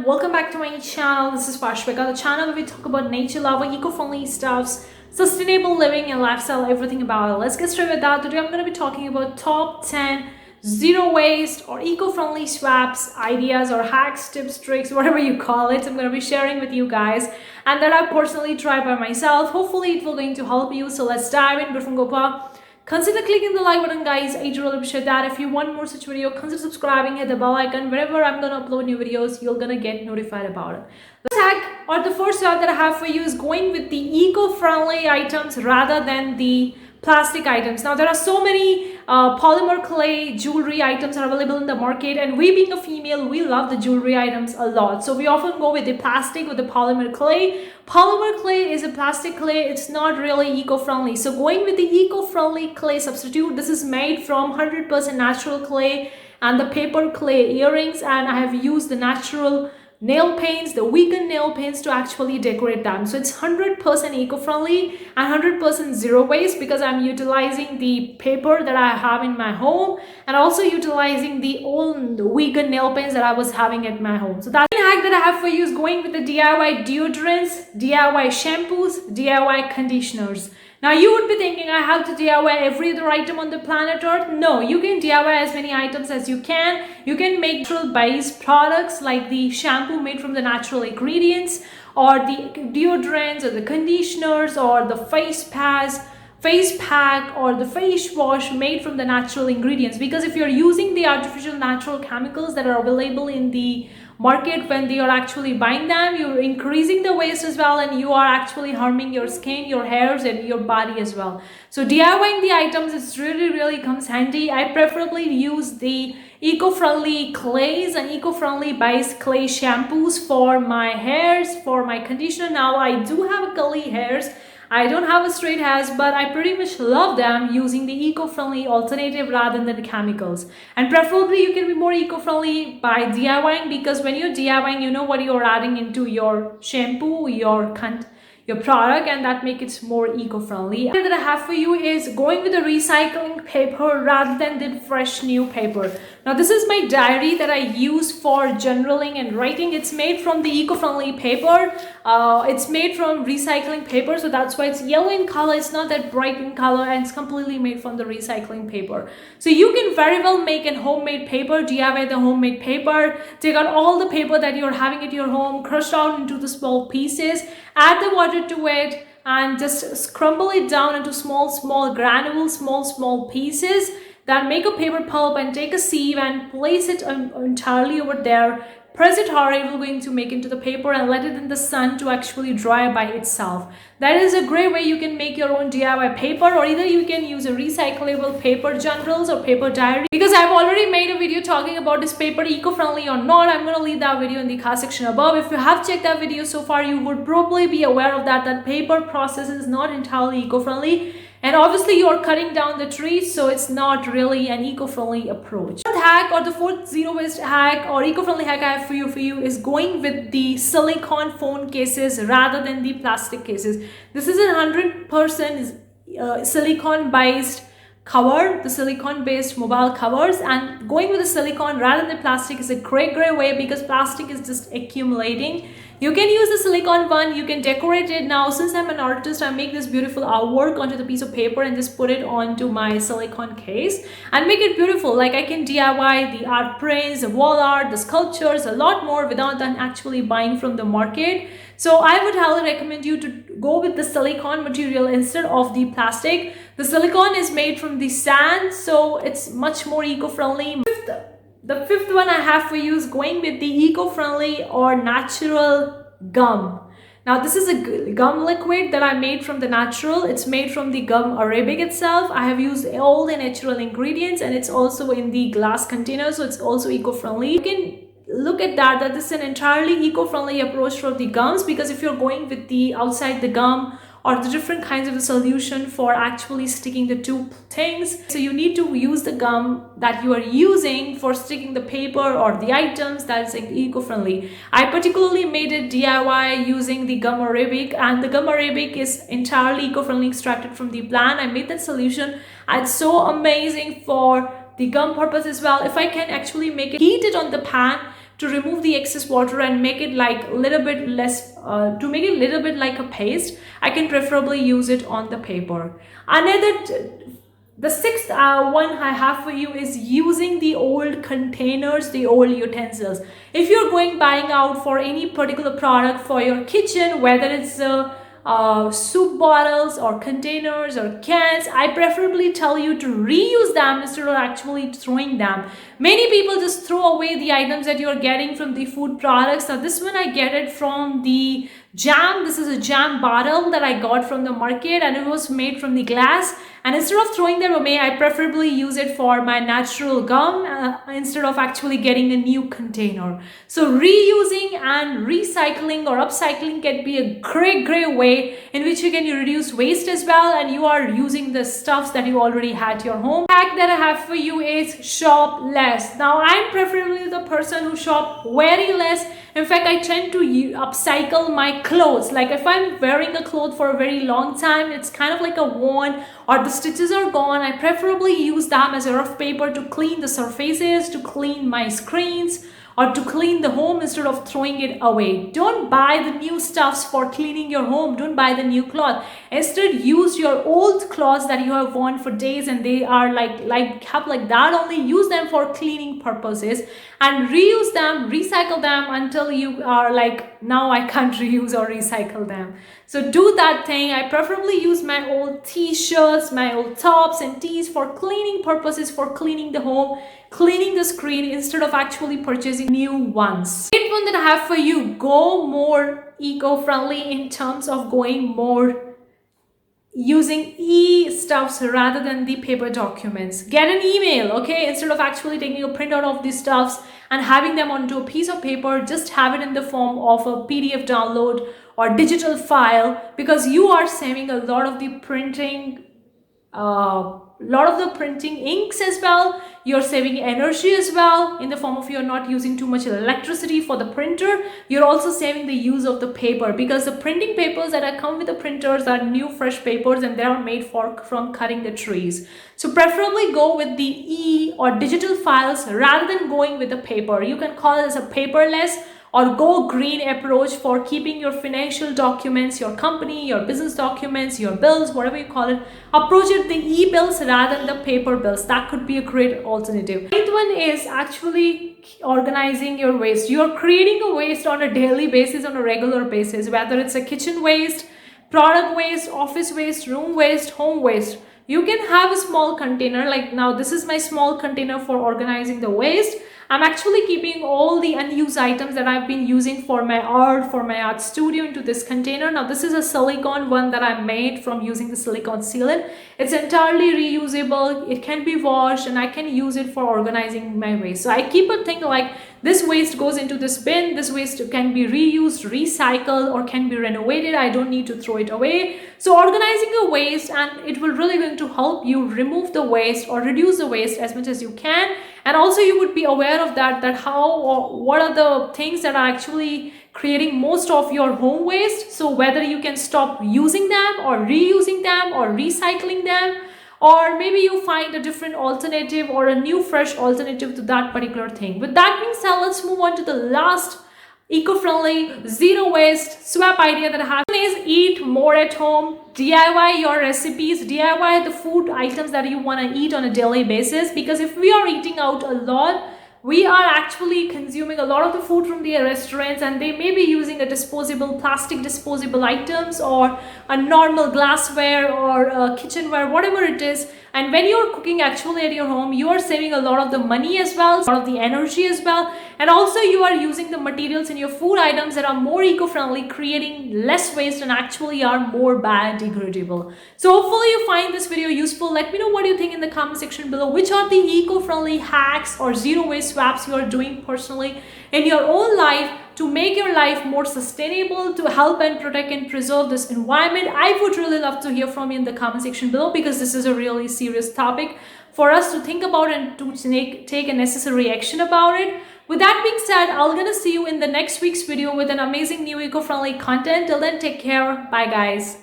everyone, welcome back to my channel. This is Pashvika, the channel where we talk about nature loving, eco-friendly stuffs, sustainable living and lifestyle, everything about it. Let's get straight with that. Today I'm going to be talking about top 10 zero waste or eco-friendly swaps ideas or hacks, tips, tricks, whatever you call it. I'm going to be sharing with you guys and that I personally tried by myself. Hopefully it will going to help you. So let's dive in. But from Gopa, consider clicking the like button, guys. I really appreciate that. If you want more such video, consider subscribing, hit the bell icon. Whenever I'm gonna upload new videos, you're gonna get notified about it. The hack or the first hack that I have for you is going with the eco-friendly items rather than the plastic items. Now there are so many polymer clay jewelry items are available in the market, and we being a female, we love the jewelry items a lot, so we often go with the plastic or the polymer clay. Polymer clay is a plastic clay. It's not really eco-friendly, so going with the eco-friendly clay substitute. This is made from 100% natural clay and the paper clay earrings, and I have used the natural nail paints, the vegan nail paints, to actually decorate them. So it's 100% eco-friendly and 100% zero waste because I'm utilizing the paper that I have in my home and also utilizing the old vegan nail paints that I was having at my home. So that's the hack that I have for you is going with the DIY deodorants, DIY shampoos, DIY conditioners. Now you would be thinking I have to DIY every other item on the planet Earth. No, you can DIY as many items as you can. You can make natural based products like the shampoo made from the natural ingredients, or the deodorants or the conditioners or the face pack or the face wash made from the natural ingredients. Because if you're using the artificial natural chemicals that are available in the market, when they are actually buying them, you're increasing the waste as well, and you are actually harming your skin, your hairs and your body as well. So DIYing the items, it's really comes handy. I preferably use the eco-friendly clays and eco-friendly based clay shampoos for my hairs, for my conditioner. Now I do have curly hairs, I don't have a straight hairs, but I pretty much love them using the eco-friendly alternative rather than the chemicals. And preferably you can be more eco-friendly by DIYing, because when you're DIYing, you know what you're adding into your shampoo, your product, and that makes it more eco-friendly. The that I have for you is going with the recycling paper rather than the fresh new paper. Now this is my diary that I use for journaling and writing. It's made from the eco-friendly paper. It's made from recycling paper, so that's why it's yellow in color. It's not that bright in color, and it's completely made from the recycling paper. So you can very well make a homemade paper, DIY the homemade paper. Take out all the paper that you're having at your home, crush out into the small pieces, add the water to it, and just crumble it down into small granules, small pieces that make a paper pulp, and take a sieve and place it entirely over there. Press it hard, it will going to make into the paper, and let it in the sun to actually dry by itself. That is a great way you can make your own DIY paper, or either you can use a recyclable paper journals or paper diary. Because I've already made a video talking about this paper eco-friendly or not. I'm going to leave that video in the card section above. If you have checked that video so far, you would probably be aware of that paper process is not entirely eco-friendly. And obviously you're cutting down the trees, so it's not really an eco-friendly approach. The fourth hack, or the fourth zero waste hack or eco-friendly hack I have for you is going with the silicone phone cases rather than the plastic cases. This is a 100% silicone based cover, the silicone based mobile covers, and going with the silicone rather than the plastic is a great way, because plastic is just accumulating. You can use the silicone one, you can decorate it. Now since I'm an artist, I make this beautiful artwork onto the piece of paper and just put it onto my silicone case and make it beautiful. Like I can DIY the art prints, the wall art, the sculptures, a lot more without them actually buying from the market. So I would highly recommend you to go with the silicone material instead of the plastic. The silicone is made from the sand, so it's much more eco-friendly. The fifth one I have for you is going with the eco-friendly or natural gum. Now this is a gum liquid that I made from the natural. It's made from the gum arabic itself. I have used all the natural ingredients, and it's also in the glass container, so it's also eco-friendly. You can look at that this is an entirely eco-friendly approach for the gums, because if you're going with the outside the gum or the different kinds of the solution for actually sticking the two things, so you need to use the gum that you are using for sticking the paper or the items. That's eco-friendly. I particularly made it DIY using the gum arabic, and the gum arabic is entirely eco-friendly, extracted from the plant. I made that solution, and it's so amazing for the gum purpose as well. If I can actually make it, heat it on the pan to remove the excess water and make it like a little bit less, to make it a little bit like a paste, I can preferably use it on the paper. The sixth one I have for you is using the old containers, the old utensils. If you're going buying out for any particular product for your kitchen, whether it's soup bottles or containers or cans, I preferably tell you to reuse them instead of actually throwing them. Many people just throw away the items that you're getting from the food products. Now this one I get it from the jam. This is a jam bottle that I got from the market, and it was made from the glass. And instead of throwing them away, I preferably use it for my natural gum instead of actually getting a new container. So reusing and recycling or upcycling can be a great way in which you can reduce waste as well, and you are using the stuffs that you already had at your home. The hack that I have for you is shop less. Now I'm preferably the person who shop very less. In fact, I tend to upcycle my clothes. Like if I'm wearing a cloth for a very long time, it's kind of like a worn or the stitches are gone, I preferably use them as a rough paper to clean the surfaces, to clean my screens, or to clean the home instead of throwing it away. Don't buy the new stuffs for cleaning your home. Don't buy the new cloth. Instead, use your old clothes that you have worn for days and they are have like that only. Use them for cleaning purposes and reuse them, recycle them until you are like, now I can't reuse or recycle them. So do that thing. I preferably use my old t-shirts, my old tops and tees for cleaning purposes, for cleaning the home, cleaning the screen instead of actually purchasing new ones. The one that I have for you, go more eco-friendly in terms of going more using e-stuffs rather than the paper documents. Get an email, okay? Instead of actually taking a printout of these stuffs and having them onto a piece of paper, just have it in the form of a PDF download or digital file, because you are saving a lot of the printing inks as well. You're saving energy as well in the form of you're not using too much electricity for the printer. You're also saving the use of the paper, because the printing papers that come with the printers are new fresh papers and they are made from cutting the trees. So preferably go with the e or digital files rather than going with the paper. You can call it as a paperless or go green approach for keeping your financial documents, your company, your business documents, your bills, whatever you call it. Approach it the e-bills rather than the paper bills. That could be a great alternative. The ninth one is actually organizing your waste. You're creating a waste on a daily basis, on a regular basis, whether it's a kitchen waste, product waste, office waste, room waste, home waste. You can have a small container, like now this is my small container for organizing the waste. I'm actually keeping all the unused items that I've been using for my art studio into this container. Now this is a silicone one that I made from using the silicone sealant. It's entirely reusable. It can be washed and I can use it for organizing my waste. So I keep a thing like this waste goes into this bin. This waste can be reused, recycled, or can be renovated. I don't need to throw it away. So organizing your waste, and it will really going to help you remove the waste or reduce the waste as much as you can. And also you would be aware of that how or what are the things that are actually creating most of your home waste. So whether you can stop using them or reusing them or recycling them, or maybe you find a different alternative or a new fresh alternative to that particular thing. With that being said, let's move on to the last eco-friendly, zero waste swap idea that I have is eat more at home. DIY your recipes, DIY the food items that you want to eat on a daily basis, because if we are eating out a lot, we are actually consuming a lot of the food from the restaurants, and they may be using a plastic disposable items or a normal glassware or kitchenware, whatever it is. And when you're cooking actually at your home, you are saving a lot of the money as well, a lot of the energy as well. And also you are using the materials in your food items that are more eco-friendly, creating less waste and actually are more biodegradable. So hopefully you find this video useful. Let me know what you think in the comment section below. Which are the eco-friendly hacks or zero waste swaps you are doing personally in your own life to make your life more sustainable, to help and protect and preserve this environment? I would really love to hear from you in the comment section below, because this is a really serious topic for us to think about and to take a necessary action about it. With that being said, I'm gonna see you in the next week's video with an amazing new eco-friendly content. Till then, take care. Bye guys.